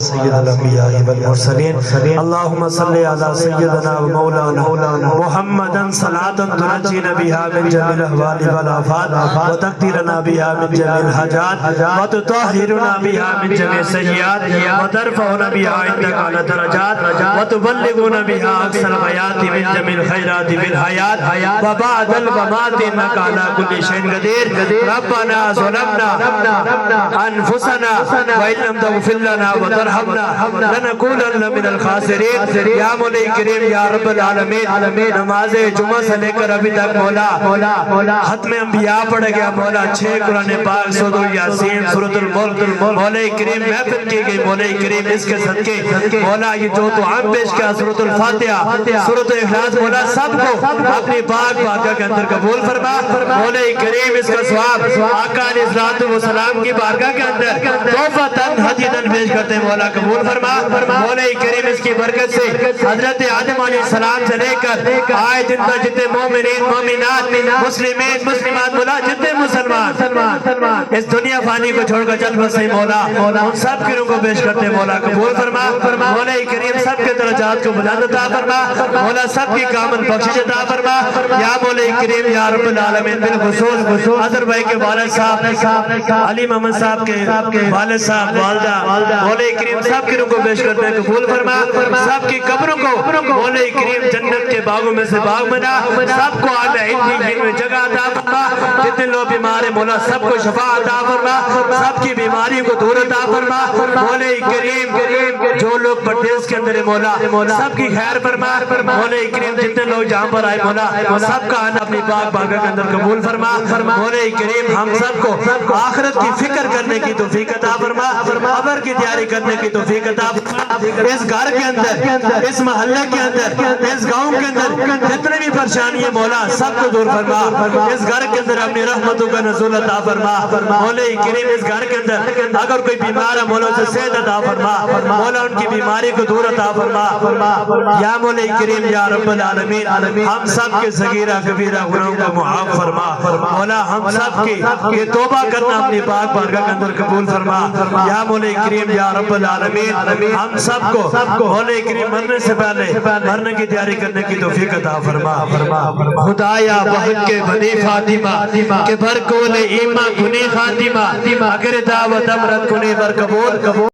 سید الانبیاء والمرسلین اللہم صلی علی سیدنا و مولانا محمدن صلاة تنجینا بها من جميع الاحوال والآفات وتقدیرنا بها من جميع الحاجات وتطہرنا بها من جميع السیئات وترفعنا بها عندك على درجات وتبلغنا بها اقصى الغایات من جميع الخیرات في الحیات وبعد الممات انك على كل شيء قدیر ربنا ظلمنا انفسنا وإن لم تغفر لنا وترحمنا لنكونن من الخاسرین یا مولا کریم یا رب العالمین نماز جمعہ سے لے کر ابھی تک مولا ختم انبیاء پڑھ گیا مولا 6 قرآن پاک سورۃ یاسین سورۃ الملک مولا کریم محفل کی گئی مولا کریم اس کے صدقے مولا یہ جو دعا پیش کیا سورۃ الفاتحہ سورۃ اخلاص مولا سب کو اپنی پاک بارگاہ کے اندر قبول فرما مولا کریم اس کا ثواب آقا علیہ الصلوۃ والسلام کی بارگاہ کے اندر تحفۃً ہدیۃً پیش کرتے ہیں مولا قبول فرما مولا کریم اس کی برکت سے حضرت آدم علیہ السلام سے لے کر آئے دن تک جتنے مومنین مومنات مسلمین مسلمات مولا جتنے مسلمان اس دنیا فانی کو چھوڑ کر چل بسے مولا ان سب کی روح کو پیش کرتے ہیں مولا قبول فرما مولا کریم سب کے درجات کو بلند عطا فرما مولا سب کی کامل بخشش عطا فرما یا مولا کریم یا رب العالمین بالخصوص اظہر بھائی کے والد صاحب علی محمد صاحب کے والد صاحب والدہ مولا کریم سب کی روح کو پیش کرتے ہیں قبول فرما سب کی قبروں کو مولا کریم جنت کے باغوں میں سے باغ بنا سب کو اعلی علم میں جگہ عطا فرما جتنے لوگ بیمار ہیں مولا سب کو شفا عطا فرما سب کی بیماریوں کو دور عطا فرما مولا کریم جو لوگ پردیس کے اندر مولا سب کی خیر فرما مولا کریم جتنے لوگ جہاں پر آئے مولا سب کا آنا اپنی پاک بارگاہ کے اندر قبول فرما مولا کریم ہم سب کو آخرت کی فکر کرنے کی توفیق عطا فرما قبر کی تیاری کرنے کی توفیق عطا فرما اس گھر کے اندر اس محلے کے اندر اس گاؤں کے اندر جتنے بھی پریشانی ہے مولا سب کو دور فرما اس گھر کے اندر اپنی رحمتوں کا نزول عطا فرما مولا کریم اس گھر کے اندر اگر کوئی بیمار ہے مولا اسے صحت عطا فرما مولا ان کی بیماری کو دور عطا فرما یا مولا کریم یا رب العالمین ہم سب کے صغیرہ کبیرہ گناہوں کو معاف فرما مولا ہم سب کی یہ توبہ کرنا اپنی پاک بارگاہ کے اندر قبول فرما یا مولا کریم یا رب العالمین ہم سب کو مولا کریم مرنے سے پہلے مرنے کی تیاری کرنے کی توفیق عطا فرما خدایا بہن کے بنی فاطمہ کہ بھر کول ایمہ کنی خاتمہ اگر دعوت امرت کنی بر قبول